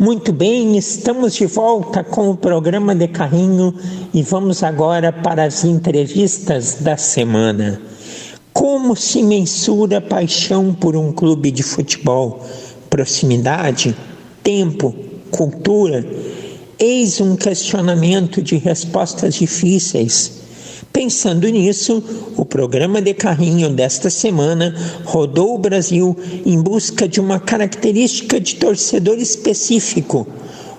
Muito bem, estamos de volta com o programa de Carrinho e vamos agora para as entrevistas da semana. Como se mensura a paixão por um clube de futebol? Proximidade? Tempo? Cultura? Eis um questionamento de respostas difíceis. Pensando nisso, o programa de Carrinho desta semana rodou o Brasil em busca de uma característica de torcedor específico,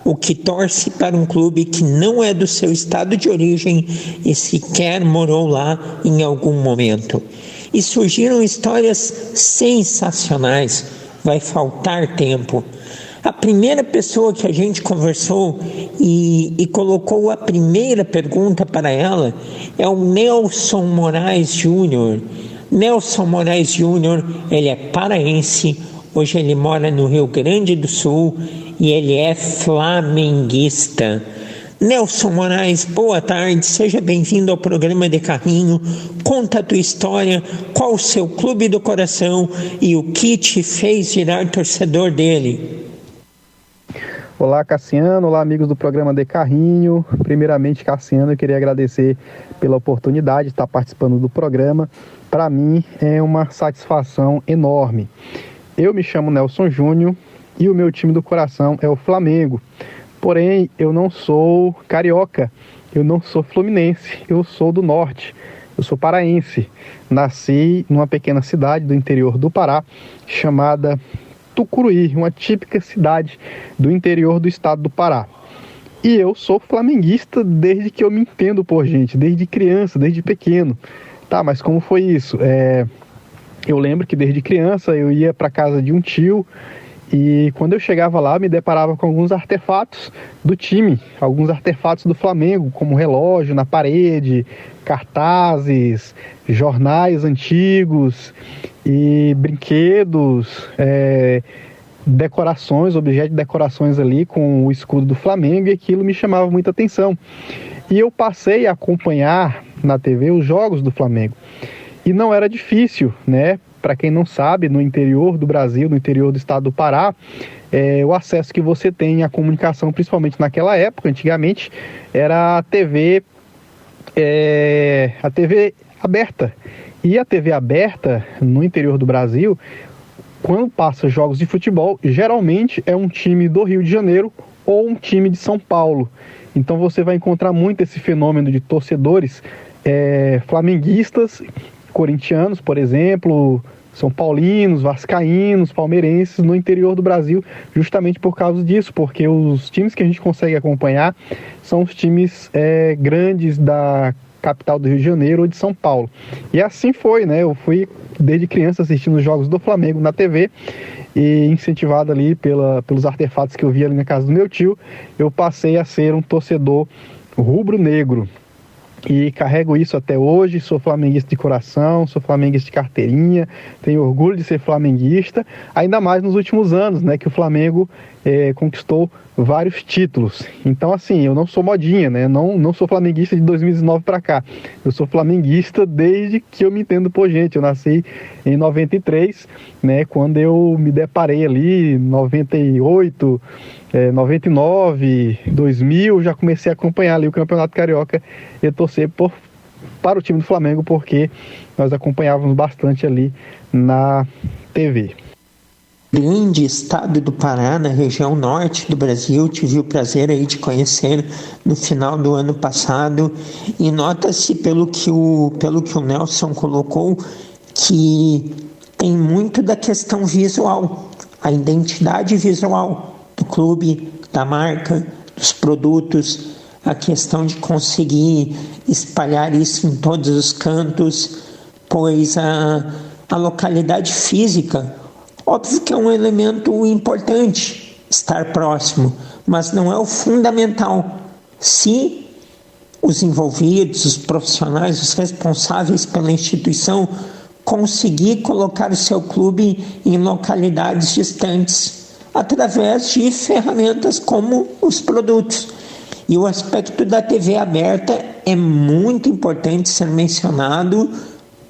o que torce para um clube que não é do seu estado de origem e sequer morou lá em algum momento. E surgiram histórias sensacionais, vai faltar tempo. A primeira pessoa que a gente conversou e colocou a primeira pergunta para ela é o Nelson Moraes Júnior. Nelson Moraes Júnior, ele é paraense, hoje ele mora no Rio Grande do Sul e ele é flamenguista. Nelson Moraes, boa tarde, seja bem-vindo ao programa de Carrinho. Conta a tua história, qual o seu clube do coração e o que te fez virar torcedor dele. Olá, Cassiano. Olá, amigos do programa de Carrinho. Primeiramente, Cassiano, eu queria agradecer pela oportunidade de estar participando do programa. Para mim, é uma satisfação enorme. Eu me chamo Nelson Júnior e o meu time do coração é o Flamengo. Porém, eu não sou carioca, eu não sou fluminense, eu sou do norte, eu sou paraense. Nasci numa pequena cidade do interior do Pará, chamada Tucuruí, uma típica cidade do interior do estado do Pará. E eu sou flamenguista desde que eu me entendo por gente, desde criança, desde pequeno. Tá, mas como foi isso? Eu lembro que desde criança eu ia para casa de um tio e quando eu chegava lá me deparava com alguns artefatos do time, alguns artefatos do Flamengo, como relógio na parede, cartazes, jornais antigos e brinquedos, decorações, objetos de decorações ali com o escudo do Flamengo, e aquilo me chamava muita atenção. E eu passei a acompanhar na TV os jogos do Flamengo. E não era difícil, né? Para quem não sabe, no interior do Brasil, no interior do estado do Pará, o acesso que você tem à comunicação, principalmente naquela época, antigamente, era a TV aberta. E a TV aberta, no interior do Brasil, quando passa jogos de futebol, geralmente é um time do Rio de Janeiro ou um time de São Paulo. Então você vai encontrar muito esse fenômeno de torcedores flamenguistas, corintianos, por exemplo, são paulinos, vascaínos, palmeirenses no interior do Brasil, justamente por causa disso, porque os times que a gente consegue acompanhar são os times grandes da capital do Rio de Janeiro ou de São Paulo. E assim foi, né? Eu fui desde criança assistindo os jogos do Flamengo na TV e incentivado ali pelos artefatos que eu via ali na casa do meu tio, eu passei a ser um torcedor rubro-negro. E carrego isso até hoje, sou flamenguista de coração, sou flamenguista de carteirinha, tenho orgulho de ser flamenguista, ainda mais nos últimos anos, né, que o Flamengo conquistou vários títulos. Então, assim, eu não sou modinha, né, não sou flamenguista de 2019 para cá, eu sou flamenguista desde que eu me entendo por gente. Eu nasci em 93, né, quando eu me deparei ali, 98, 99, 2000, já comecei a acompanhar ali o Campeonato Carioca e torcer para o time do Flamengo, porque nós acompanhávamos bastante ali na TV. Grande estado do Pará, na região norte do Brasil, tive o prazer aí de conhecer no final do ano passado, e nota-se pelo que o Nelson colocou, que tem muito da questão visual, a identidade visual do clube, da marca, dos produtos, a questão de conseguir espalhar isso em todos os cantos, pois a localidade física, óbvio que é um elemento importante, estar próximo, mas não é o fundamental. Se os envolvidos, os profissionais, os responsáveis pela instituição conseguir colocar o seu clube em localidades distantes, através de ferramentas como os produtos. E o aspecto da TV aberta é muito importante ser mencionado,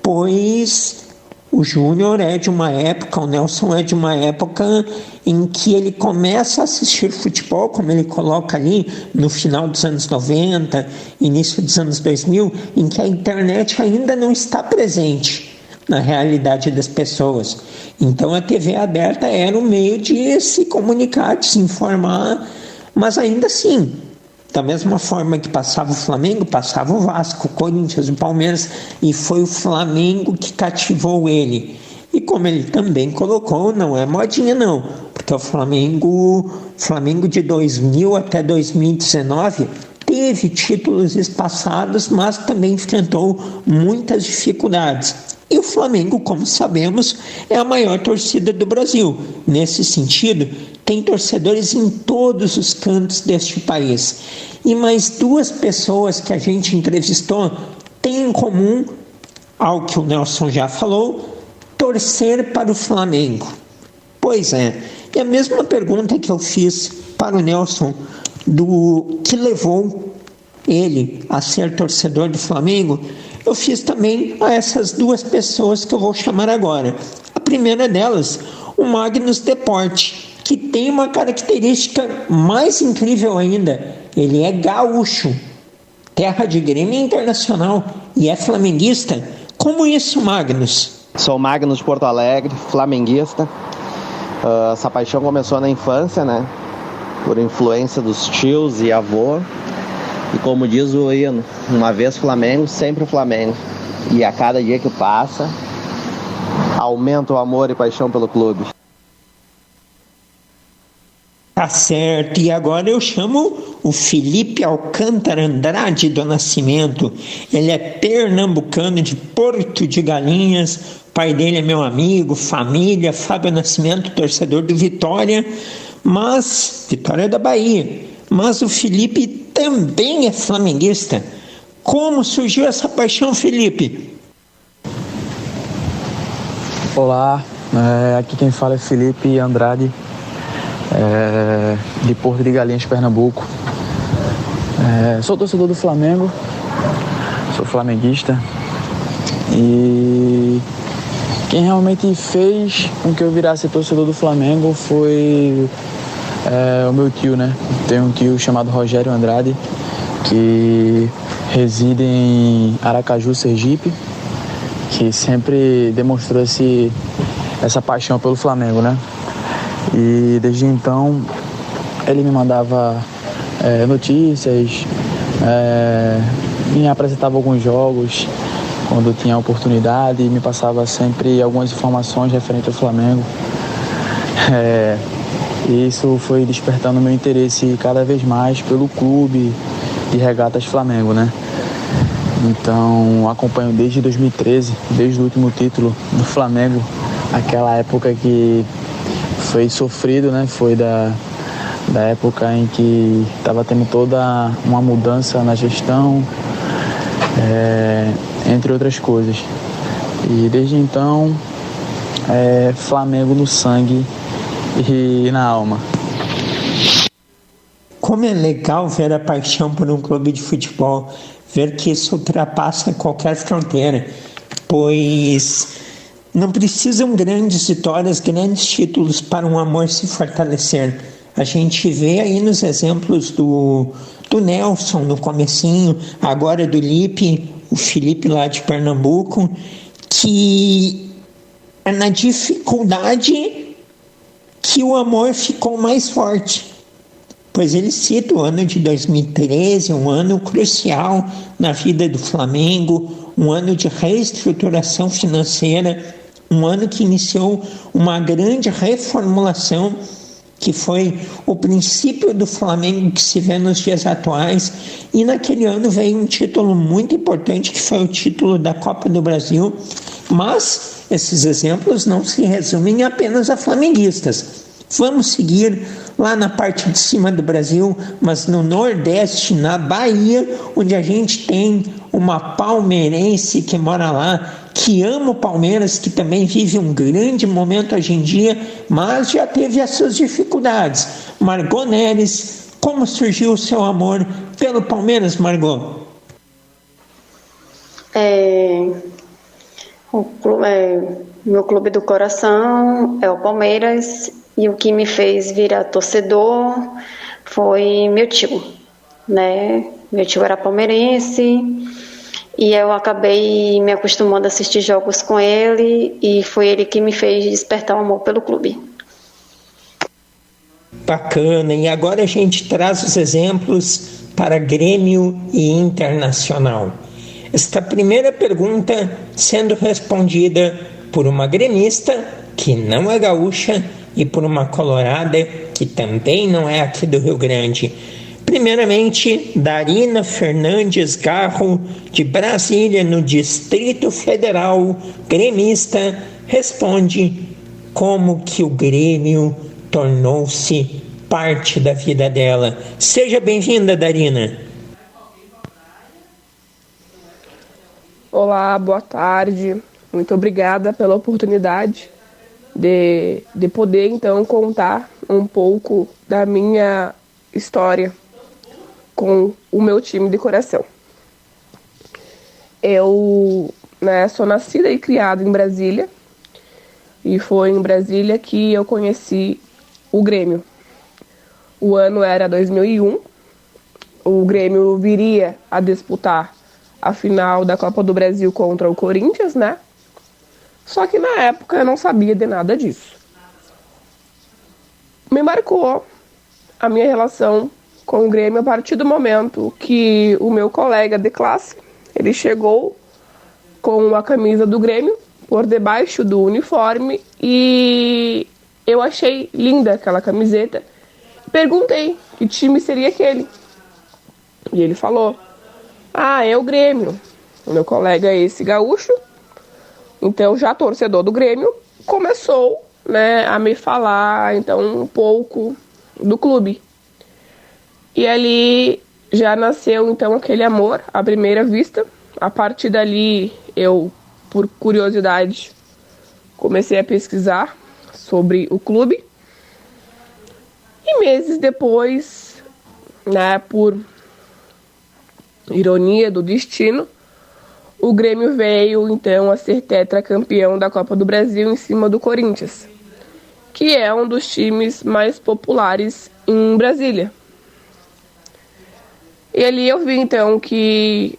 pois O Júnior é de uma época, o Nelson é de uma época em que ele começa a assistir futebol, como ele coloca ali, no final dos anos 90, início dos anos 2000, em que a internet ainda não está presente na realidade das pessoas. Então a TV aberta era um meio de se comunicar, de se informar, mas ainda assim, da mesma forma que passava o Flamengo, passava o Vasco, o Corinthians, o Palmeiras, e foi o Flamengo que cativou ele. E como ele também colocou, não é modinha não, porque o Flamengo de 2000 até 2019 teve títulos espaçados, mas também enfrentou muitas dificuldades. E o Flamengo, como sabemos, é a maior torcida do Brasil. Nesse sentido, tem torcedores em todos os cantos deste país. E mais duas pessoas que a gente entrevistou têm em comum, ao que o Nelson já falou, torcer para o Flamengo. Pois é, e a mesma pergunta que eu fiz para o Nelson, do que levou ele a ser torcedor do Flamengo, eu fiz também a essas duas pessoas que eu vou chamar agora. A primeira delas, o Magnus Deporte, que tem uma característica mais incrível ainda. Ele é gaúcho, terra de Grêmio Internacional, e é flamenguista. Como isso, Magnus? Sou Magnus de Porto Alegre, flamenguista. Essa paixão começou na infância, né? Por influência dos tios e avô. E como diz o hino, uma vez Flamengo, sempre Flamengo. E a cada dia que passa, aumenta o amor e paixão pelo clube. Tá certo, e agora eu chamo o Felipe Alcântara Andrade do Nascimento. Ele é pernambucano de Porto de Galinhas, o pai dele é meu amigo, família, Fábio Nascimento, torcedor do Vitória da Bahia. Mas o Felipe também é flamenguista. Como surgiu essa paixão, Felipe? Olá, aqui quem fala é Felipe Andrade, de Porto de Galinhas, Pernambuco. Sou torcedor do Flamengo, sou flamenguista, e quem realmente fez com que eu virasse torcedor do Flamengo foi o meu tio, né? Tenho um tio chamado Rogério Andrade, que reside em Aracaju, Sergipe, que sempre demonstrou essa paixão pelo Flamengo, né? E desde então ele me mandava notícias, me apresentava alguns jogos quando tinha oportunidade, e me passava sempre algumas informações referentes ao Flamengo. E isso foi despertando meu interesse cada vez mais pelo clube de regatas Flamengo, né? Então acompanho desde 2013, desde o último título do Flamengo, aquela época que foi sofrido, né? Foi da época em que estava tendo toda uma mudança na gestão, entre outras coisas. E desde então, Flamengo no sangue e na alma. Como é legal ver a paixão por um clube de futebol, ver que isso ultrapassa qualquer fronteira, pois não precisam grandes vitórias, grandes títulos para um amor se fortalecer. A gente vê aí nos exemplos do Nelson no comecinho, agora do Lipe, o Felipe lá de Pernambuco, que é na dificuldade que o amor ficou mais forte. Pois ele cita o ano de 2013, um ano crucial na vida do Flamengo, um ano de reestruturação financeira, um ano que iniciou uma grande reformulação, que foi o princípio do Flamengo que se vê nos dias atuais. E naquele ano veio um título muito importante, que foi o título da Copa do Brasil. Mas esses exemplos não se resumem apenas a flamenguistas. Vamos seguir lá na parte de cima do Brasil, mas no Nordeste, na Bahia, onde a gente tem uma palmeirense que mora lá, que ama o Palmeiras, que também vive um grande momento hoje em dia, mas já teve as suas dificuldades. Margot Neres, como surgiu o seu amor pelo Palmeiras, Margot? Meu clube do coração é o Palmeiras e o que me fez virar torcedor foi meu tio, né? Meu tio era palmeirense e eu acabei me acostumando a assistir jogos com ele e foi ele que me fez despertar o amor pelo clube. Bacana, e agora a gente traz os exemplos para Grêmio e Internacional. Esta primeira pergunta sendo respondida por uma gremista que não é gaúcha e por uma colorada que também não é aqui do Rio Grande. Primeiramente, Darina Fernandes Garro, de Brasília, no Distrito Federal, gremista, responde como que o Grêmio tornou-se parte da vida dela. Seja bem-vinda, Darina. Olá, boa tarde. Muito obrigada pela oportunidade de poder, então, contar um pouco da minha história com o meu time de coração. Eu sou nascida e criada em Brasília, e foi em Brasília que eu conheci o Grêmio. O ano era 2001, o Grêmio viria a disputar a final da Copa do Brasil contra o Corinthians, né? Só que na época eu não sabia de nada disso. Me marcou a minha relação com o Grêmio a partir do momento que o meu colega de classe, ele chegou com a camisa do Grêmio por debaixo do uniforme e eu achei linda aquela camiseta. Perguntei que time seria aquele. E ele falou: é o Grêmio. O meu colega é esse gaúcho, então já torcedor do Grêmio, começou a me falar então um pouco do clube. E ali já nasceu então aquele amor à primeira vista. A partir dali eu, por curiosidade, comecei a pesquisar sobre o clube. E meses depois, por ironia do destino, o Grêmio veio então a ser tetracampeão da Copa do Brasil em cima do Corinthians, que é um dos times mais populares em Brasília. E ali eu vi então que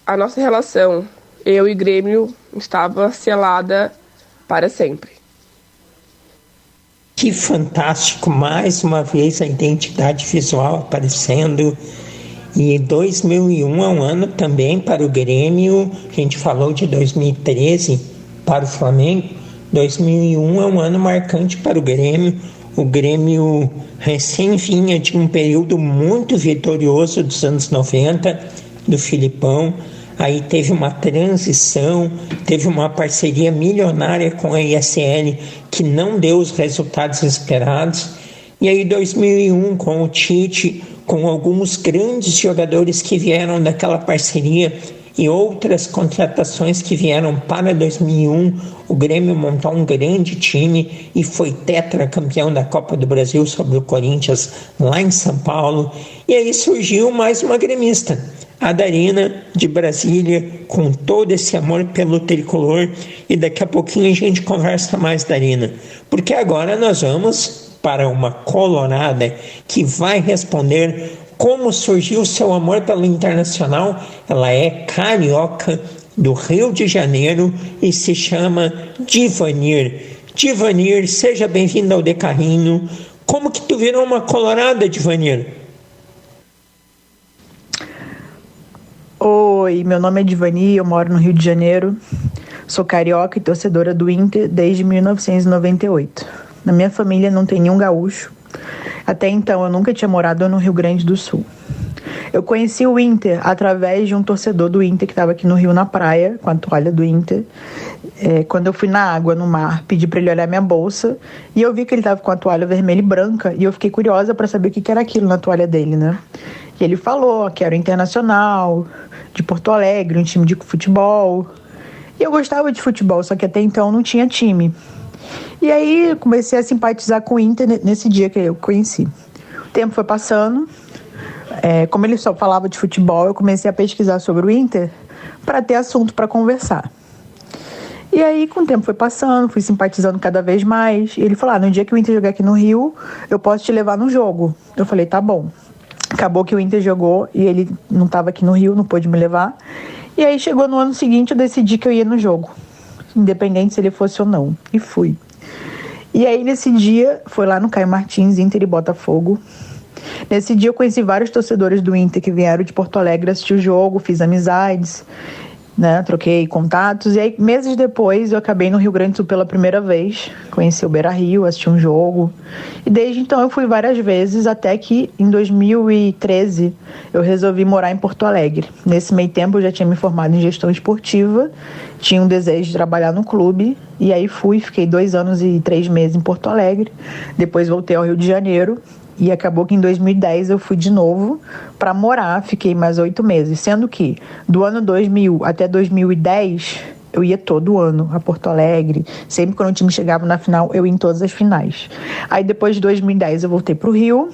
a nossa relação, eu e Grêmio, estava selada para sempre. Que fantástico, mais uma vez a identidade visual aparecendo. E 2001 é um ano também para o Grêmio. A gente falou de 2013 para o Flamengo. 2001 é um ano marcante para o Grêmio. O Grêmio recém vinha de um período muito vitorioso dos anos 90, do Filipão. Aí teve uma transição, teve uma parceria milionária com a ISL que não deu os resultados esperados. E aí 2001 com o Tite, com alguns grandes jogadores que vieram daquela parceria e outras contratações que vieram para 2001, o Grêmio montou um grande time e foi tetracampeão da Copa do Brasil sobre o Corinthians lá em São Paulo. E aí surgiu mais uma gremista, a Darina de Brasília, com todo esse amor pelo tricolor. E daqui a pouquinho a gente conversa mais, Darina, porque agora nós vamos para uma colorada que vai responder como surgiu seu amor pelo Internacional. Ela é carioca do Rio de Janeiro e se chama Divanir. Divanir, seja bem-vinda ao De Carrinho. Como que tu virou uma colorada, Divanir? Oi, meu nome é Divanir, eu moro no Rio de Janeiro. Sou carioca e torcedora do Inter desde 1998. Na minha família não tem nenhum gaúcho. Até então eu nunca tinha morado no Rio Grande do Sul. Eu conheci o Inter através de um torcedor do Inter que estava aqui no Rio, na praia, com a toalha do Inter. Quando eu fui na água, no mar, pedi para ele olhar minha bolsa e eu vi que ele estava com a toalha vermelha e branca e eu fiquei curiosa para saber o que era aquilo na toalha dele, né? E ele falou que era o Internacional, de Porto Alegre, um time de futebol. E eu gostava de futebol, só que até então não tinha time. E aí comecei a simpatizar com o Inter nesse dia que eu conheci. O tempo foi passando. Como ele só falava de futebol, eu comecei a pesquisar sobre o Inter para ter assunto para conversar. E aí, com o tempo foi passando, fui simpatizando cada vez mais. E ele falou, no dia que o Inter jogar aqui no Rio, eu posso te levar no jogo. Eu falei, tá bom. Acabou que o Inter jogou e ele não estava aqui no Rio, não pôde me levar. E aí chegou no ano seguinte, eu decidi que eu ia no jogo, independente se ele fosse ou não. E fui. E aí nesse dia, foi lá no Caio Martins, Inter e Botafogo. Nesse dia eu conheci vários torcedores do Inter que vieram de Porto Alegre assistir o jogo, fiz amizades, né, troquei contatos. E aí meses depois eu acabei no Rio Grande do Sul pela primeira vez, conheci o Beira-Rio, assisti um jogo. E desde então eu fui várias vezes, até que em 2013 eu resolvi morar em Porto Alegre. Nesse meio tempo eu já tinha me formado em gestão esportiva, tinha um desejo de trabalhar no clube, e aí fiquei 2 anos e 3 meses em Porto Alegre, depois voltei ao Rio de Janeiro, e acabou que em 2010 eu fui de novo para morar, fiquei mais 8 meses, sendo que do ano 2000 até 2010 eu ia todo ano a Porto Alegre, sempre quando o time chegava na final eu ia em todas as finais. Aí depois de 2010 eu voltei pro Rio,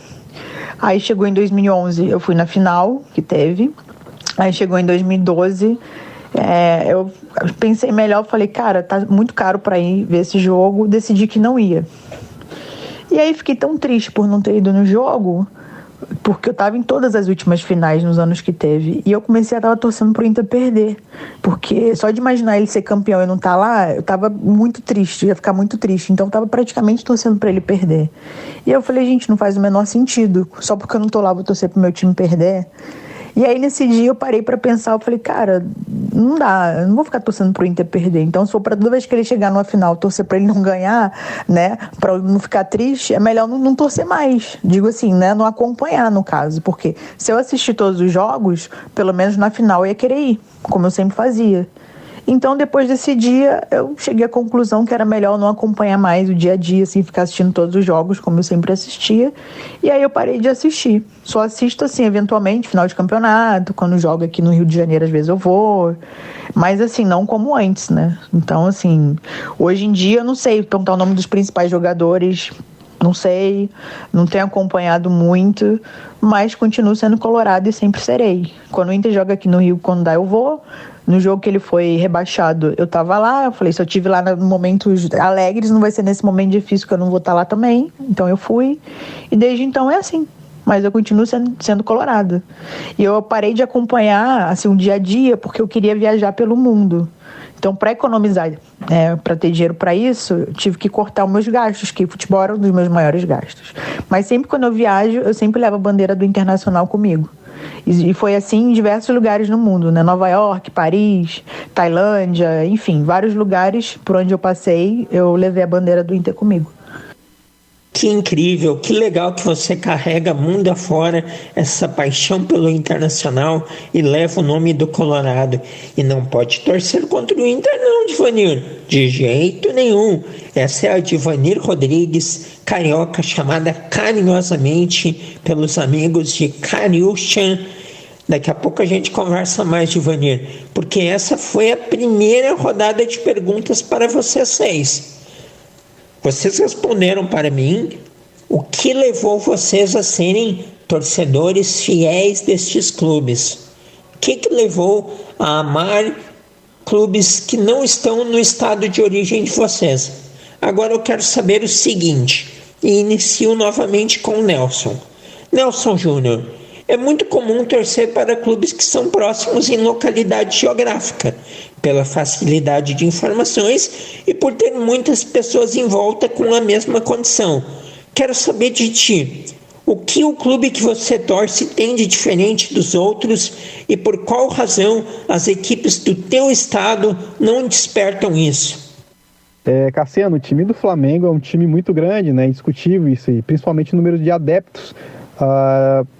aí chegou em 2011 eu fui na final que teve, aí chegou em 2012 eu pensei melhor, falei, cara, tá muito caro para ir ver esse jogo, decidi que não ia. E aí fiquei tão triste por não ter ido no jogo, porque eu tava em todas as últimas finais nos anos que teve. E eu tava torcendo pro Inter perder. Porque só de imaginar ele ser campeão e não estar lá, eu tava muito triste, ia ficar muito triste. Então eu tava praticamente torcendo pra ele perder. E eu falei, gente, não faz o menor sentido. Só porque eu não tô lá, vou torcer pro meu time perder. E aí nesse dia eu parei pra pensar, eu falei, cara, não dá, eu não vou ficar torcendo pro Inter perder. Então se for pra toda vez que ele chegar numa final torcer pra ele não ganhar, né, pra eu não ficar triste, é melhor não torcer mais. Digo assim, né, não acompanhar no caso, porque se eu assistir todos os jogos, pelo menos na final eu ia querer ir, como eu sempre fazia. Então, depois desse dia, eu cheguei à conclusão que era melhor não acompanhar mais o dia a dia, assim, ficar assistindo todos os jogos, como eu sempre assistia. E aí eu parei de assistir. Só assisto, assim, eventualmente, final de campeonato, quando jogo aqui no Rio de Janeiro, às vezes eu vou. Mas, assim, não como antes, né? Então, assim, hoje em dia, eu não sei perguntar o nome dos principais jogadores, não sei, não tenho acompanhado muito, mas continuo sendo colorado e sempre serei. Quando o Inter joga aqui no Rio, quando dá, eu vou. No jogo que ele foi rebaixado, eu tava lá, eu falei, se eu tive lá no momentos alegres, não vai ser nesse momento difícil que eu não vou estar lá também. Então eu fui, e desde então é assim. Mas eu continuo sendo colorada. E eu parei de acompanhar, assim, um dia a dia, porque eu queria viajar pelo mundo. Então, para economizar, para ter dinheiro para isso, eu tive que cortar os meus gastos, que futebol era um dos meus maiores gastos. Mas sempre quando eu viajo, eu sempre levo a bandeira do Internacional comigo. E foi assim em diversos lugares no mundo, né? Nova York, Paris, Tailândia, enfim, vários lugares por onde eu passei, eu levei a bandeira do Inter comigo. Que incrível, que legal que você carrega mundo afora essa paixão pelo Internacional e leva o nome do Colorado. E não pode torcer contra o Inter não, Divanir, de jeito nenhum. Essa é a Divanir Rodrigues, carioca, chamada carinhosamente pelos amigos de Cariúcha. Daqui a pouco a gente conversa mais, Divanir, porque essa foi a primeira rodada de perguntas para vocês 6. Vocês responderam para mim o que levou vocês a serem torcedores fiéis destes clubes. O que levou a amar clubes que não estão no estado de origem de vocês? Agora eu quero saber o seguinte, e inicio novamente com o Nelson. Nelson Júnior, é muito comum torcer para clubes que são próximos em localidade geográfica, pela facilidade de informações e por ter muitas pessoas em volta com a mesma condição. Quero saber de ti, o que o clube que você torce tem de diferente dos outros e por qual razão as equipes do teu estado não despertam isso? Cassiano, o time do Flamengo é um time muito grande, né? Indiscutível isso, e principalmente o número de adeptos.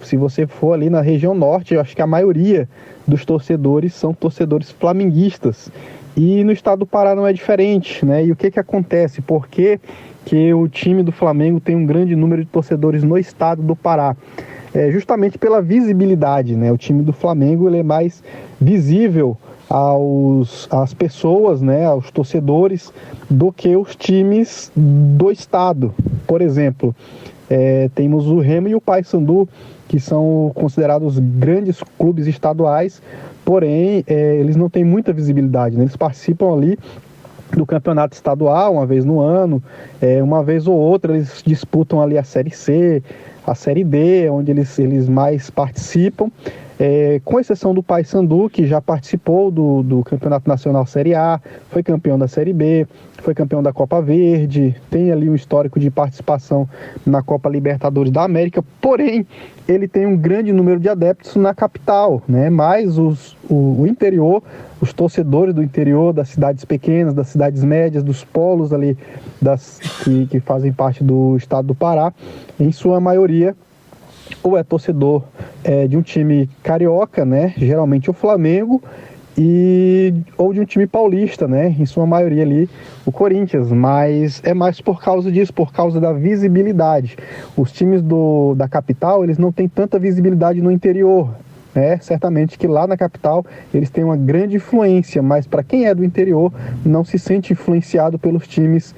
Se você for ali na região norte, eu acho que a maioria dos torcedores são torcedores flamenguistas. E no estado do Pará não é diferente, né? E o que acontece? Por que o time do Flamengo tem um grande número de torcedores no estado do Pará? Justamente pela visibilidade, né? O time do Flamengo ele é mais visível às pessoas, né? Aos torcedores, do que os times do estado. Por exemplo, temos o Remo e o Paysandu, que são considerados grandes clubes estaduais, porém eles não têm muita visibilidade, né? Eles participam ali do campeonato estadual, uma vez no ano, uma vez ou outra eles disputam ali a Série C, a Série D, onde eles mais participam, com exceção do Paysandu, que já participou do Campeonato Nacional Série A, foi campeão da Série B, foi campeão da Copa Verde, tem ali um histórico de participação na Copa Libertadores da América, porém ele tem um grande número de adeptos na capital, né? Mas o interior, os torcedores do interior, das cidades pequenas, das cidades médias, dos polos ali que fazem parte do estado do Pará, em sua maioria, ou é torcedor de um time carioca, né? Geralmente o Flamengo, ou de um time paulista, né? Em sua maioria ali o Corinthians, mas é mais por causa disso, por causa da visibilidade. Os times da capital, eles não têm tanta visibilidade no interior, né? Certamente que lá na capital eles têm uma grande influência, mas para quem é do interior não se sente influenciado pelos times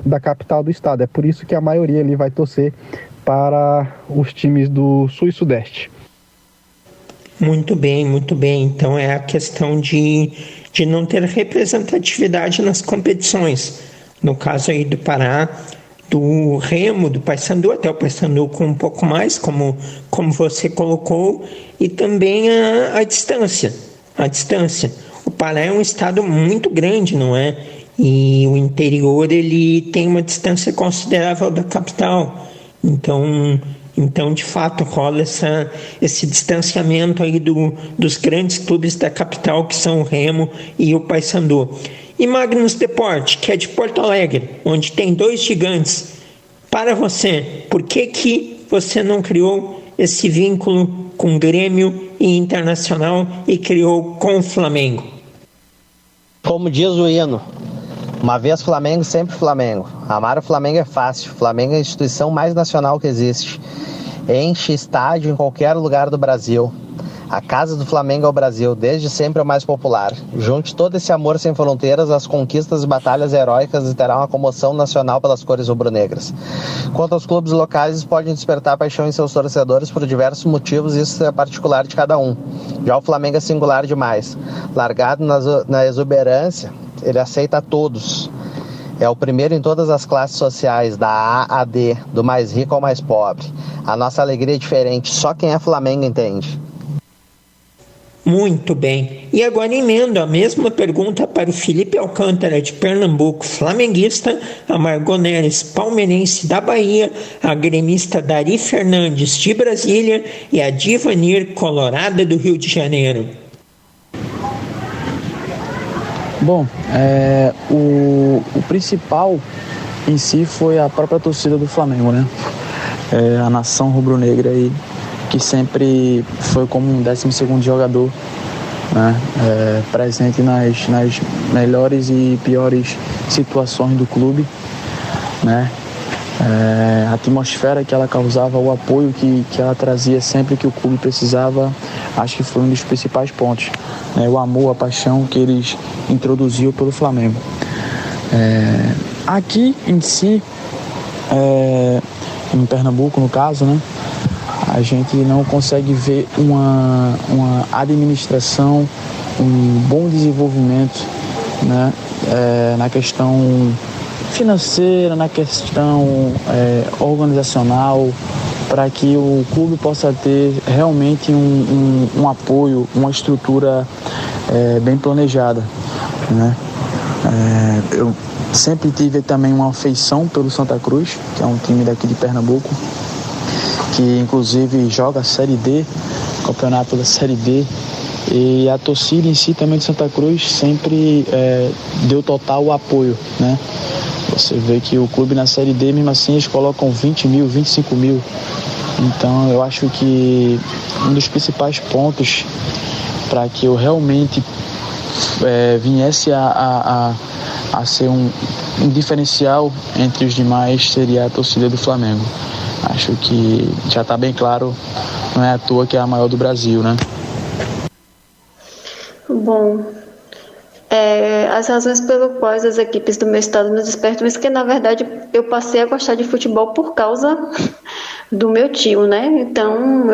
da capital do estado. É por isso que a maioria ali vai torcer para os times do Sul e Sudeste. Muito bem, muito bem. Então é a questão de não ter representatividade nas competições. No caso aí do Pará, do Remo, do Paysandu, até o Paysandu com um pouco mais, como você colocou, e também a distância. A distância. O Pará é um estado muito grande, não é? E o interior ele tem uma distância considerável da capital. Então, de fato, rola esse distanciamento aí dos grandes clubes da capital, que são o Remo e o Paysandu. E Magnus Deporte, que é de Porto Alegre, onde tem 2 gigantes. Para você, por que você não criou esse vínculo com Grêmio e Internacional e criou com o Flamengo? Como diz o hino, uma vez Flamengo, sempre Flamengo. Amar o Flamengo é fácil. O Flamengo é a instituição mais nacional que existe. Enche estádio em qualquer lugar do Brasil. A casa do Flamengo é o Brasil, desde sempre é o mais popular. Junte todo esse amor sem fronteiras às conquistas e batalhas heróicas e terá uma comoção nacional pelas cores rubro-negras. Quanto aos clubes locais, podem despertar paixão em seus torcedores por diversos motivos, isso é particular de cada um. Já o Flamengo é singular demais. Largado na exuberância, ele aceita a todos. É o primeiro em todas as classes sociais, da A a D, do mais rico ao mais pobre. A nossa alegria é diferente, só quem é Flamengo entende. Muito bem. E agora emendo a mesma pergunta para o Felipe Alcântara, de Pernambuco, flamenguista, a Margot Neres, palmeirense da Bahia, a gremista Dari Fernandes, de Brasília, e a Divanir, colorada, do Rio de Janeiro. Bom, o principal em si foi a própria torcida do Flamengo, né? A nação rubro-negra aí, que sempre foi como um 12º jogador, né? Presente nas melhores e piores situações do clube, né? A atmosfera que ela causava, o apoio que ela trazia sempre que o clube precisava, acho que foi um dos principais pontos, né? O amor, a paixão que eles introduziam pelo Flamengo. Aqui em si, em Pernambuco no caso, né, a gente não consegue ver uma administração, um bom desenvolvimento, né, na questão financeira, na questão organizacional, para que o clube possa ter realmente um apoio, uma estrutura bem planejada, né? Eu sempre tive também uma afeição pelo Santa Cruz, que é um time daqui de Pernambuco, que inclusive joga a Série D, campeonato da Série D, e a torcida em si também de Santa Cruz sempre deu total apoio, né? Você vê que o clube na Série D, mesmo assim, eles colocam 20 mil, 25 mil. Então, eu acho que um dos principais pontos para que eu realmente viesse a ser um diferencial entre os demais seria a torcida do Flamengo. Acho que já está bem claro, não é à toa que é a maior do Brasil, né? Bom, as razões pelas quais as equipes do meu estado me despertam, isso que na verdade eu passei a gostar de futebol por causa do meu tio, né? Então,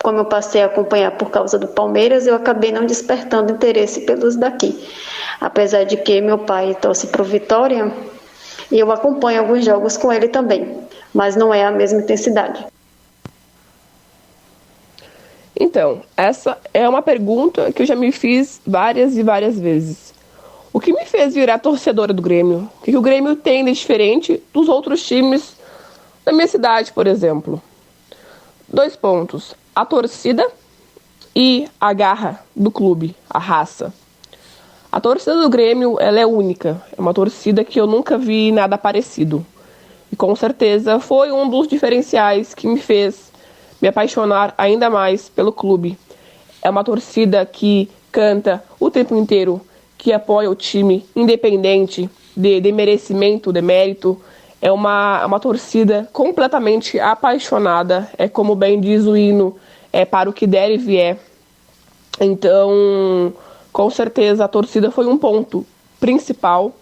como eu passei a acompanhar por causa do Palmeiras, eu acabei não despertando interesse pelos daqui. Apesar de que meu pai torce pro Vitória, e eu acompanho alguns jogos com ele também, mas não é a mesma intensidade. Então, essa é uma pergunta que eu já me fiz várias e várias vezes. O que me fez virar torcedora do Grêmio? O que o Grêmio tem de diferente dos outros times da minha cidade, por exemplo? 2 pontos. A torcida e a garra do clube, a raça. A torcida do Grêmio, ela é única. É uma torcida que eu nunca vi nada parecido. E com certeza foi um dos diferenciais que me fez me apaixonar ainda mais pelo clube. É uma torcida que canta o tempo inteiro, que apoia o time, independente de merecimento, de mérito. É uma torcida completamente apaixonada. É como bem diz o hino, é para o que der e vier. Então, com certeza, a torcida foi um ponto principal.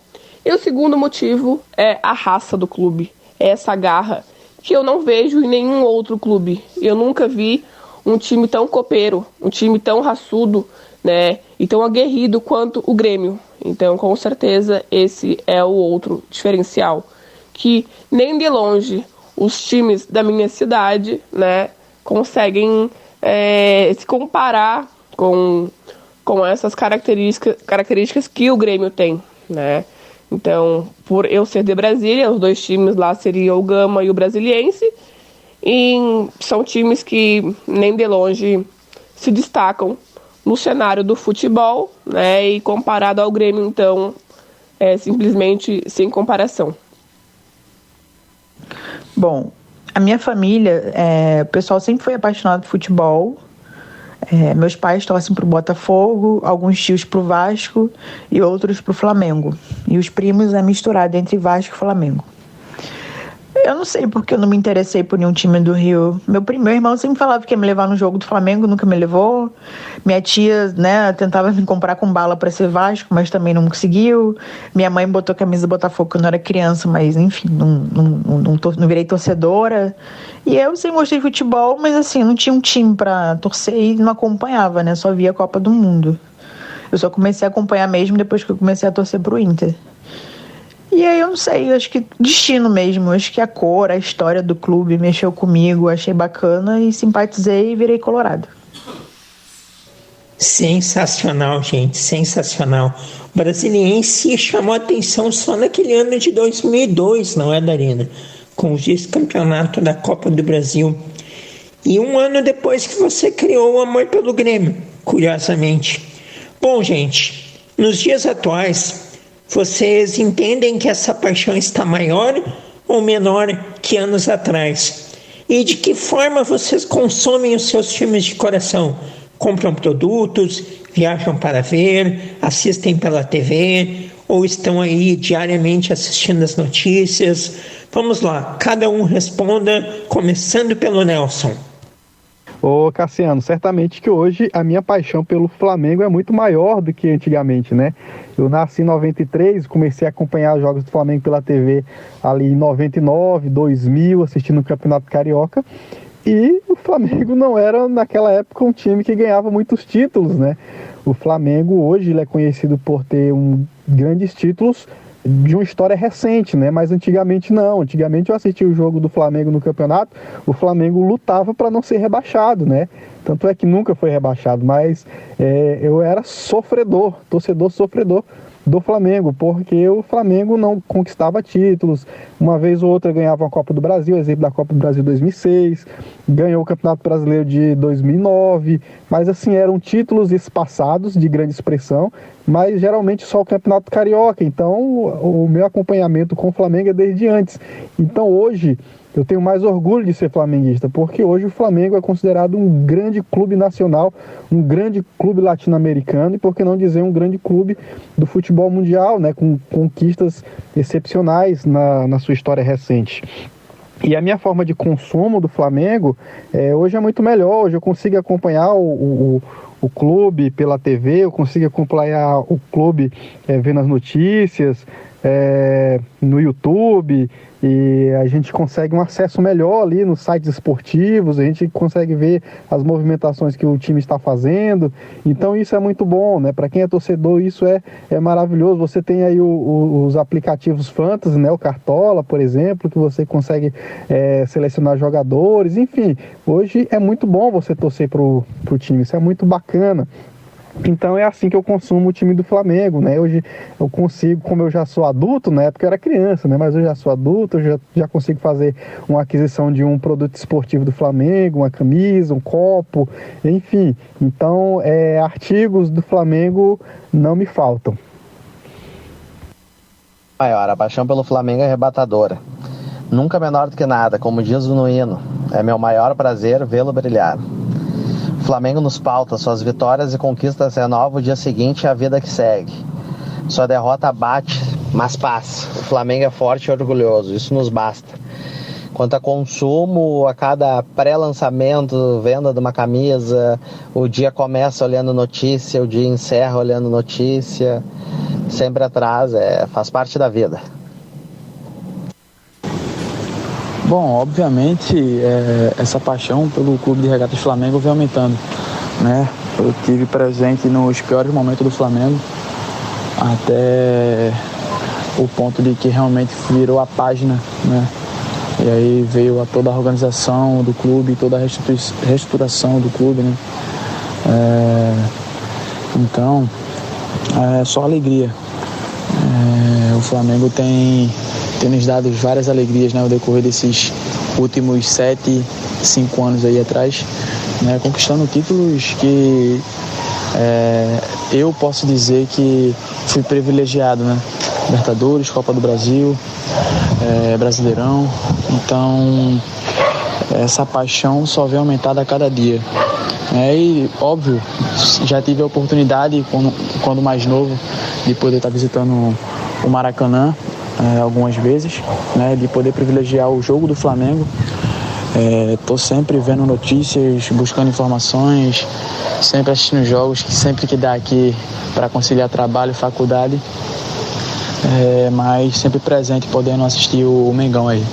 E o segundo motivo é a raça do clube. É essa garra que eu não vejo em nenhum outro clube. Eu nunca vi um time tão copeiro, um time tão raçudo, né, e tão aguerrido quanto o Grêmio. Então, com certeza, esse é o outro diferencial, que nem de longe os times da minha cidade, né, conseguem se comparar com essas características que o Grêmio tem, né. Então, por eu ser de Brasília, os 2 times lá seriam o Gama e o Brasiliense, e são times que nem de longe se destacam no cenário do futebol, né? E comparado ao Grêmio, então, é simplesmente sem comparação. Bom, a minha família, o pessoal sempre foi apaixonado por futebol. Meus pais torcem pro Botafogo, alguns tios pro Vasco e outros pro Flamengo. E os primos é misturado entre Vasco e Flamengo. Eu não sei porque eu não me interessei por nenhum time do Rio. Meu irmão sempre falava que ia me levar no jogo do Flamengo, nunca me levou. Minha tia, né, tentava me comprar com bala para ser Vasco, mas também não conseguiu. Minha mãe botou camisa do Botafogo quando eu era criança, mas enfim, não virei torcedora. E eu sempre gostei de futebol, mas assim, não tinha um time para torcer e não acompanhava, né? Só via a Copa do Mundo. Eu só comecei a acompanhar mesmo depois que eu comecei a torcer pro Inter. E aí eu não sei, acho que destino mesmo, acho que a cor, a história do clube mexeu comigo, achei bacana e simpatizei e virei colorado. Sensacional, gente, sensacional. O Brasiliense chamou a atenção só naquele ano de 2002, não é, Darina? Com o vice-campeonato da Copa do Brasil. E um ano depois que você criou o amor pelo Grêmio, curiosamente. Bom, gente, nos dias atuais, vocês entendem que essa paixão está maior ou menor que anos atrás? E de que forma vocês consomem os seus times de coração? Compram produtos, viajam para ver, assistem pela TV ou estão aí diariamente assistindo as notícias? Vamos lá, cada um responda, começando pelo Nelson. Ô Cassiano, certamente que hoje a minha paixão pelo Flamengo é muito maior do que antigamente, né? Eu nasci em 93, comecei a acompanhar os jogos do Flamengo pela TV ali em 99, 2000, assistindo o Campeonato Carioca. E o Flamengo não era, naquela época, um time que ganhava muitos títulos, né? O Flamengo hoje ele é conhecido por ter grandes títulos de uma história recente, né? Mas antigamente não. Antigamente eu assisti o jogo do Flamengo no campeonato, o Flamengo lutava para não ser rebaixado, né? Tanto é que nunca foi rebaixado, mas eu era torcedor sofredor do Flamengo, porque o Flamengo não conquistava títulos. Uma vez ou outra ganhava a Copa do Brasil, exemplo da Copa do Brasil 2006, ganhou o Campeonato Brasileiro de 2009, mas assim, eram títulos espaçados de grande expressão, mas geralmente só o Campeonato Carioca. Então o meu acompanhamento com o Flamengo é desde antes. Então hoje eu tenho mais orgulho de ser flamenguista, porque hoje o Flamengo é considerado um grande clube nacional, um grande clube latino-americano e, por que não dizer, um grande clube do futebol mundial, né, com conquistas excepcionais na sua história recente. E a minha forma de consumo do Flamengo hoje é muito melhor. Hoje eu consigo acompanhar o clube pela TV, eu consigo acompanhar o clube vendo as notícias. no YouTube, e a gente consegue um acesso melhor ali nos sites esportivos, a gente consegue ver as movimentações que o time está fazendo. Então isso é muito bom, né? Para quem é torcedor, isso é maravilhoso. Você tem aí os aplicativos Fantasy, né? O Cartola, por exemplo, que você consegue selecionar jogadores. Enfim, hoje é muito bom você torcer pro time, isso é muito bacana. Então é assim que eu consumo o time do Flamengo, né? Hoje eu consigo, como eu já sou adulto, na época eu era criança, né? Mas eu já sou adulto, eu já consigo fazer uma aquisição de um produto esportivo do Flamengo, uma camisa, um copo, enfim. Então, artigos do Flamengo não me faltam. Maior, a paixão pelo Flamengo é arrebatadora. Nunca menor do que nada, como diz o hino. É meu maior prazer vê-lo brilhar. O Flamengo nos pauta, suas vitórias e conquistas renovam o dia seguinte e a vida que segue. Sua derrota bate, mas passa. O Flamengo é forte e orgulhoso, isso nos basta. Quanto a consumo, a cada pré-lançamento, venda de uma camisa, o dia começa olhando notícia, o dia encerra olhando notícia, sempre atrás, faz parte da vida. Bom, obviamente, essa paixão pelo Clube de Regatas Flamengo vem aumentando, né? Eu tive presente nos piores momentos do Flamengo, até o ponto de que realmente virou a página, né? E aí veio toda a organização do clube, toda a reestruturação do clube, né? Então, é só alegria. O Flamengo tem nos dado várias alegrias, né, ao decorrer desses últimos 5 anos aí atrás, né, conquistando títulos que eu posso dizer que fui privilegiado, né? Libertadores, Copa do Brasil, Brasileirão. Então, essa paixão só vem aumentada a cada dia. E, óbvio, já tive a oportunidade, quando mais novo, de poder estar visitando o Maracanã algumas vezes, né, de poder privilegiar o jogo do Flamengo. Estou sempre vendo notícias, buscando informações, sempre assistindo jogos, sempre que dá aqui para conciliar trabalho e faculdade, mas sempre presente, podendo assistir o Mengão aí.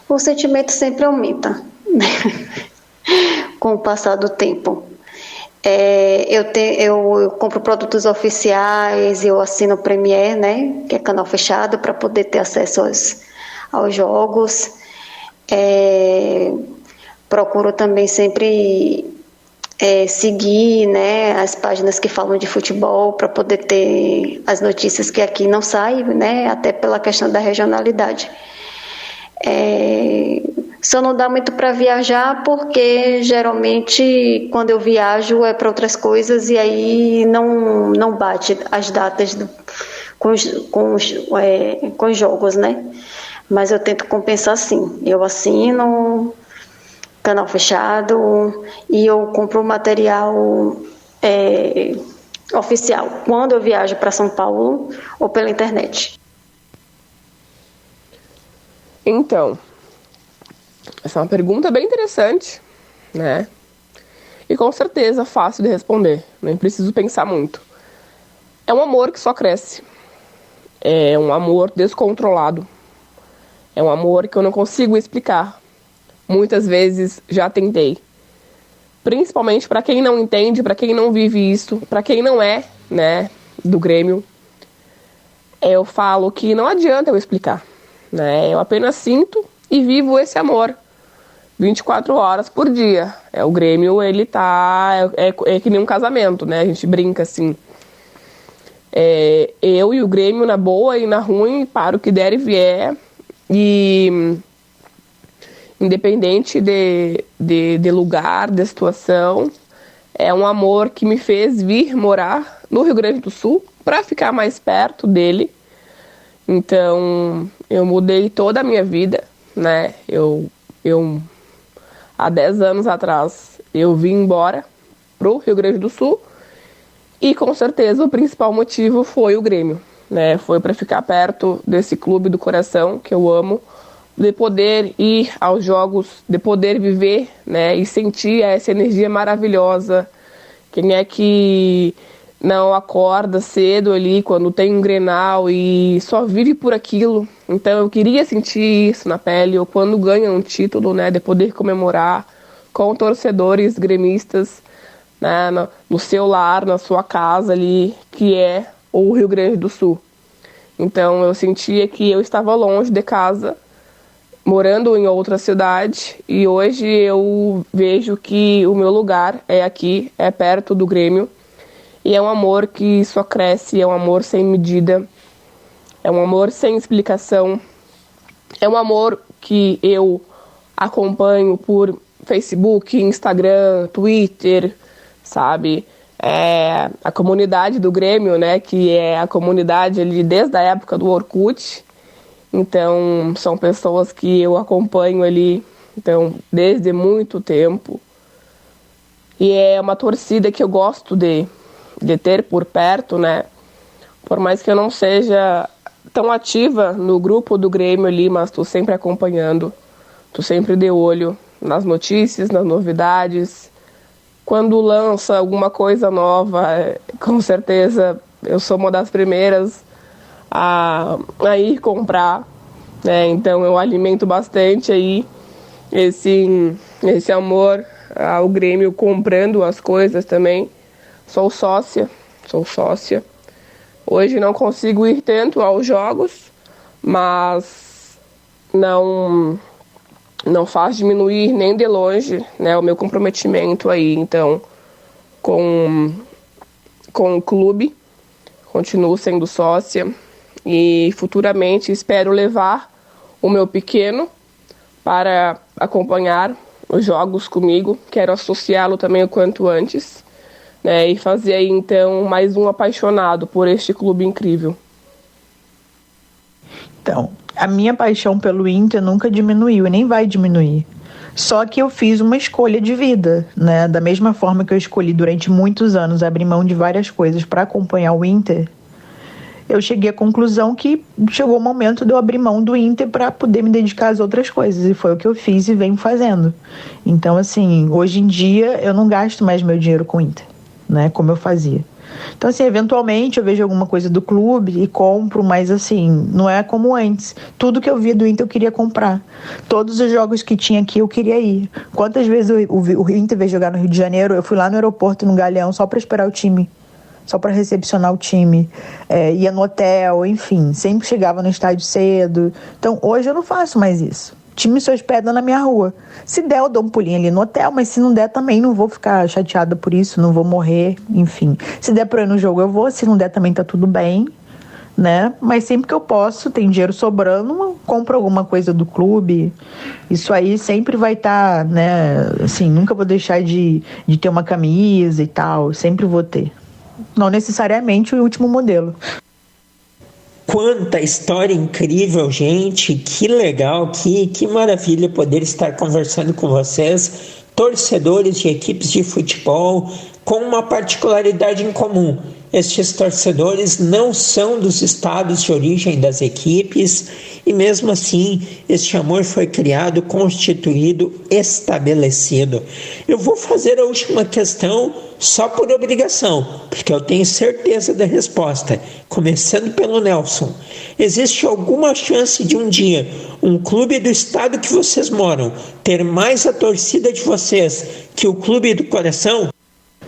O sentimento sempre aumenta, né? Com o passar do tempo. Eu compro produtos oficiais, eu assino o Premiere, né, que é canal fechado, para poder ter acesso aos jogos. Procuro também sempre seguir, né, as páginas que falam de futebol, para poder ter as notícias que aqui não saem, né, até pela questão da regionalidade. Só não dá muito para viajar, porque geralmente quando eu viajo é para outras coisas, e aí não bate as datas com os jogos, né? Mas eu tento compensar sim. Eu assino canal fechado e eu compro material oficial quando eu viajo para São Paulo ou pela internet. Então, essa é uma pergunta bem interessante, né? E com certeza fácil de responder, nem preciso pensar muito. É um amor que só cresce. É um amor descontrolado. É um amor que eu não consigo explicar. Muitas vezes já tentei. Principalmente para quem não entende, para quem não vive isso, para quem não é, né, do Grêmio. Eu falo que não adianta eu explicar, né? Eu apenas sinto e vivo esse amor 24 horas por dia. O Grêmio, ele tá... É que nem um casamento, né? A gente brinca assim. Eu e o Grêmio na boa e na ruim, para o que der e vier. E independente de lugar, de situação, é um amor que me fez vir morar no Rio Grande do Sul para ficar mais perto dele. Então, eu mudei toda a minha vida, né? Eu há 10 anos atrás, eu vim embora pro Rio Grande do Sul, e com certeza o principal motivo foi o Grêmio, né? Foi para ficar perto desse clube do coração que eu amo, de poder ir aos jogos, de poder viver, né, e sentir essa energia maravilhosa. Quem é que não acorda cedo ali quando tem um Grenal e só vive por aquilo. Então eu queria sentir isso na pele, ou quando ganha um título, né, de poder comemorar com torcedores gremistas, né, no seu lar, na sua casa ali, que é o Rio Grande do Sul. Então eu sentia que eu estava longe de casa, morando em outra cidade, e hoje eu vejo que o meu lugar é aqui, é perto do Grêmio, e é um amor que só cresce, é um amor sem medida, é um amor sem explicação, é um amor que eu acompanho por Facebook, Instagram, Twitter, sabe? É a comunidade do Grêmio, né, que é a comunidade ali desde a época do Orkut. Então, são pessoas que eu acompanho ali, então, desde muito tempo. E é uma torcida que eu gosto de ter por perto, né? Por mais que eu não seja tão ativa no grupo do Grêmio ali, mas tô sempre acompanhando, tô sempre de olho nas notícias, nas novidades. Quando lança alguma coisa nova, com certeza eu sou uma das primeiras a ir comprar, né? Então eu alimento bastante aí esse amor ao Grêmio, comprando as coisas também. Sou sócia. Hoje não consigo ir tanto aos jogos, mas não faz diminuir nem de longe, né, o meu comprometimento aí, então, com o clube. Continuo sendo sócia e futuramente espero levar o meu pequeno para acompanhar os jogos comigo. Quero associá-lo também o quanto antes, né, e fazer aí então mais um apaixonado por este clube incrível. Então, a minha paixão pelo Inter nunca diminuiu e nem vai diminuir. Só que eu fiz uma escolha de vida, né? Da mesma forma que eu escolhi durante muitos anos abrir mão de várias coisas para acompanhar o Inter, eu cheguei à conclusão que chegou o momento de eu abrir mão do Inter para poder me dedicar às outras coisas. E foi o que eu fiz e venho fazendo. Então, assim, hoje em dia eu não gasto mais meu dinheiro com o Inter, né? Como eu fazia. Então, assim, eventualmente eu vejo alguma coisa do clube e compro, mas assim, não é como antes. Tudo que eu via do Inter eu queria comprar. Todos os jogos que tinha aqui eu queria ir. Quantas vezes o Inter veio jogar no Rio de Janeiro, eu fui lá no aeroporto, no Galeão, só para esperar o time, só para recepcionar o time, ia no hotel, enfim, sempre chegava no estádio cedo. Então, hoje eu não faço mais isso. O time se hospeda na minha rua. Se der, eu dou um pulinho ali no hotel, mas se não der também não vou ficar chateada por isso, não vou morrer, enfim. Se der pra ir no jogo eu vou, se não der também tá tudo bem, né? Mas sempre que eu posso, tem dinheiro sobrando, compro alguma coisa do clube. Isso aí sempre vai estar, né? Assim, nunca vou deixar de ter uma camisa e tal, sempre vou ter. Não necessariamente o último modelo. Quanta história incrível, gente, que legal, que maravilha poder estar conversando com vocês, torcedores de equipes de futebol, com uma particularidade em comum. Estes torcedores não são dos estados de origem das equipes e mesmo assim este amor foi criado, constituído, estabelecido. Eu vou fazer a última questão só por obrigação, porque eu tenho certeza da resposta. Começando pelo Nelson. Existe alguma chance de um dia um clube do estado que vocês moram ter mais a torcida de vocês que o clube do coração?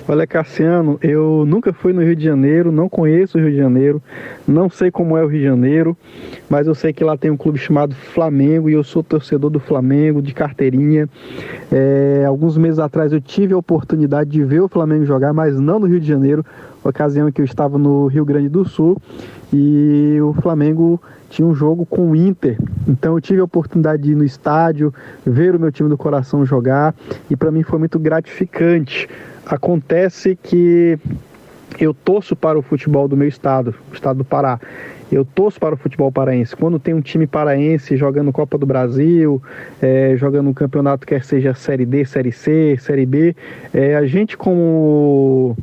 Olha, Cassiano, eu nunca fui no Rio de Janeiro, não conheço o Rio de Janeiro, não sei como é o Rio de Janeiro, mas eu sei que lá tem um clube chamado Flamengo e eu sou torcedor do Flamengo, de carteirinha. Alguns meses atrás eu tive a oportunidade de ver o Flamengo jogar, mas não no Rio de Janeiro, ocasião em que eu estava no Rio Grande do Sul e o Flamengo tinha um jogo com o Inter, então eu tive a oportunidade de ir no estádio, ver o meu time do coração jogar e para mim foi muito gratificante. Acontece que eu torço para o futebol do meu estado, o estado do Pará. Eu torço para o futebol paraense. Quando tem um time paraense jogando Copa do Brasil, jogando um campeonato quer seja Série D, Série C, Série B, a gente como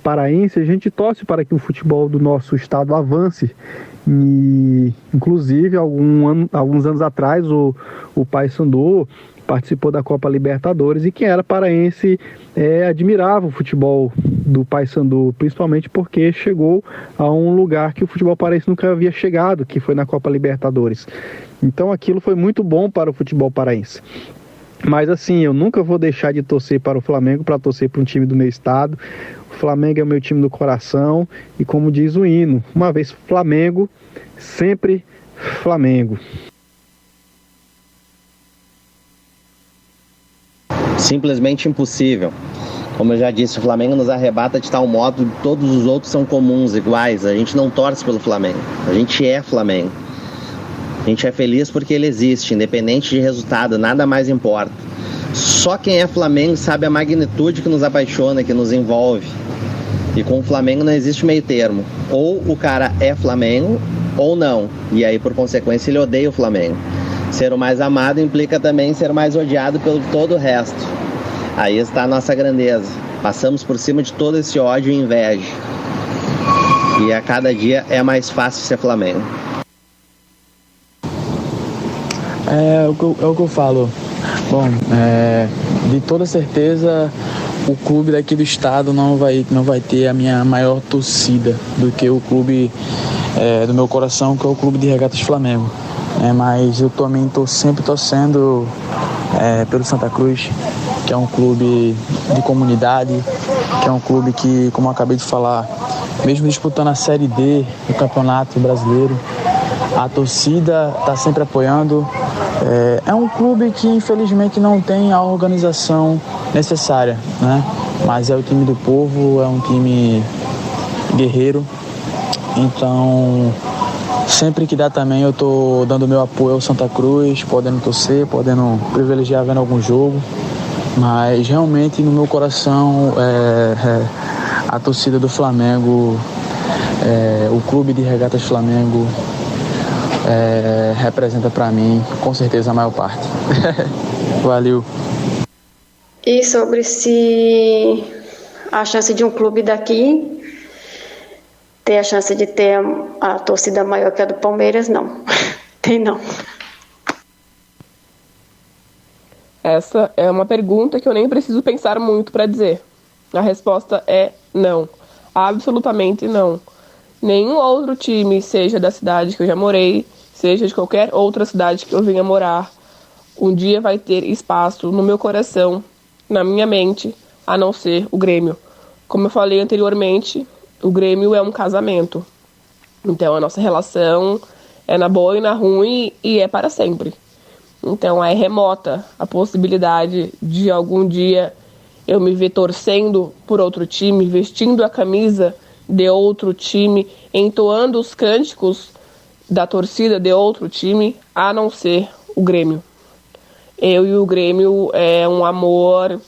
paraense, a gente torce para que o futebol do nosso estado avance. E, inclusive, alguns anos atrás, o Paysandu participou da Copa Libertadores, e quem era paraense admirava o futebol do Paysandu, principalmente porque chegou a um lugar que o futebol paraense nunca havia chegado, que foi na Copa Libertadores. Então aquilo foi muito bom para o futebol paraense. Mas assim, eu nunca vou deixar de torcer para o Flamengo, para torcer para um time do meu estado. O Flamengo é o meu time do coração, e como diz o hino, uma vez Flamengo, sempre Flamengo. Simplesmente impossível. Como eu já disse, o Flamengo nos arrebata de tal modo que todos os outros são comuns, iguais. A gente não torce pelo Flamengo, a gente é Flamengo. A gente é feliz porque ele existe, independente de resultado, nada mais importa. Só quem é Flamengo sabe a magnitude que nos apaixona, que nos envolve. E com o Flamengo não existe meio termo. Ou o cara é Flamengo ou não. E aí, por consequência, ele odeia o Flamengo. Ser o mais amado implica também ser mais odiado pelo todo o resto. Aí está a nossa grandeza. Passamos por cima de todo esse ódio e inveja. E a cada dia é mais fácil ser Flamengo. É o que eu falo. Bom, de toda certeza o clube daqui do estado não vai ter a minha maior torcida do que o clube do meu coração, que é o Clube de Regatas Flamengo. Mas eu também estou sempre torcendo pelo Santa Cruz, que é um clube de comunidade, que é um clube que, como eu acabei de falar, mesmo disputando a Série D do Campeonato Brasileiro, a torcida está sempre apoiando. É um clube que infelizmente não tem a organização necessária, né? Mas é o time do povo, é um time guerreiro. Então, sempre que dá também eu estou dando meu apoio ao Santa Cruz, podendo torcer, podendo privilegiar vendo algum jogo. Mas realmente no meu coração a torcida do Flamengo, o Clube de Regatas Flamengo, representa para mim com certeza a maior parte. Valeu. E sobre se a chance de um clube daqui ter a chance de ter a torcida maior que a do Palmeiras, não. Tem não. Essa é uma pergunta que eu nem preciso pensar muito para dizer. A resposta é não. Absolutamente não. Nenhum outro time, seja da cidade que eu já morei, seja de qualquer outra cidade que eu venha morar, um dia vai ter espaço no meu coração, na minha mente, a não ser o Grêmio. Como eu falei anteriormente, o Grêmio é um casamento. Então a nossa relação é na boa e na ruim e é para sempre. Então é remota a possibilidade de algum dia eu me ver torcendo por outro time, vestindo a camisa de outro time, entoando os cânticos da torcida de outro time, a não ser o Grêmio. Eu e o Grêmio é um amor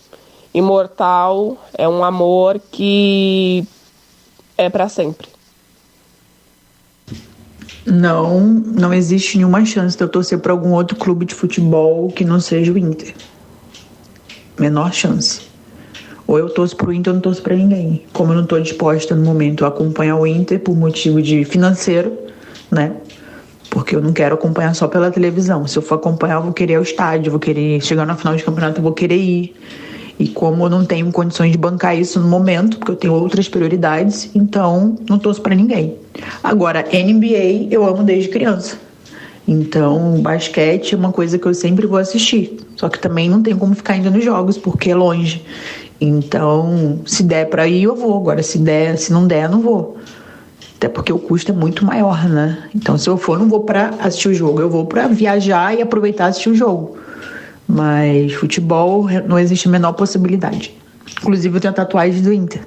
imortal, é um amor que é para sempre. Não existe nenhuma chance de eu torcer para algum outro clube de futebol que não seja o Inter. Menor chance. Ou eu torço pro Inter ou não torço para ninguém. Como eu não estou disposta no momento a acompanhar o Inter por motivo de financeiro, né? Porque eu não quero acompanhar só pela televisão. Se eu for acompanhar, eu vou querer ir ao estádio, vou querer chegar na final de campeonato, eu vou querer ir. E como eu não tenho condições de bancar isso no momento, porque eu tenho outras prioridades, então não torço para ninguém. Agora, NBA eu amo desde criança. Então, basquete é uma coisa que eu sempre vou assistir. Só que também não tem como ficar indo nos jogos, porque é longe. Então, se der para ir, eu vou. Agora, se não der, eu não vou. Até porque o custo é muito maior, né? Então, se eu for, não vou para assistir o jogo. Eu vou para viajar e aproveitar e assistir o jogo. Mas futebol não existe a menor possibilidade. Inclusive eu tenho tatuagem do Inter.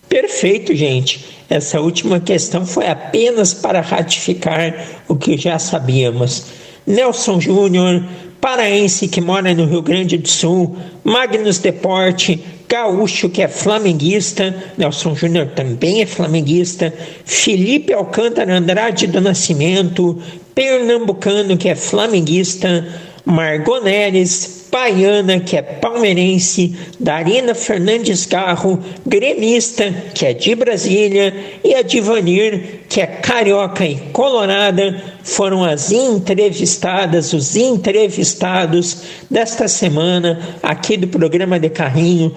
Perfeito, gente. Essa última questão foi apenas para ratificar o que já sabíamos. Nelson Júnior, paraense que mora no Rio Grande do Sul, Magnus Deporte, gaúcho que é flamenguista, Nelson Júnior também é flamenguista, Felipe Alcântara Andrade do Nascimento, pernambucano que é flamenguista, Margot Neres, Baiana, que é palmeirense, Darina Fernandes Garro, gremista, que é de Brasília, e a Divanir, que é carioca e colorada, foram as entrevistadas, os entrevistados desta semana aqui do programa de Carrinho.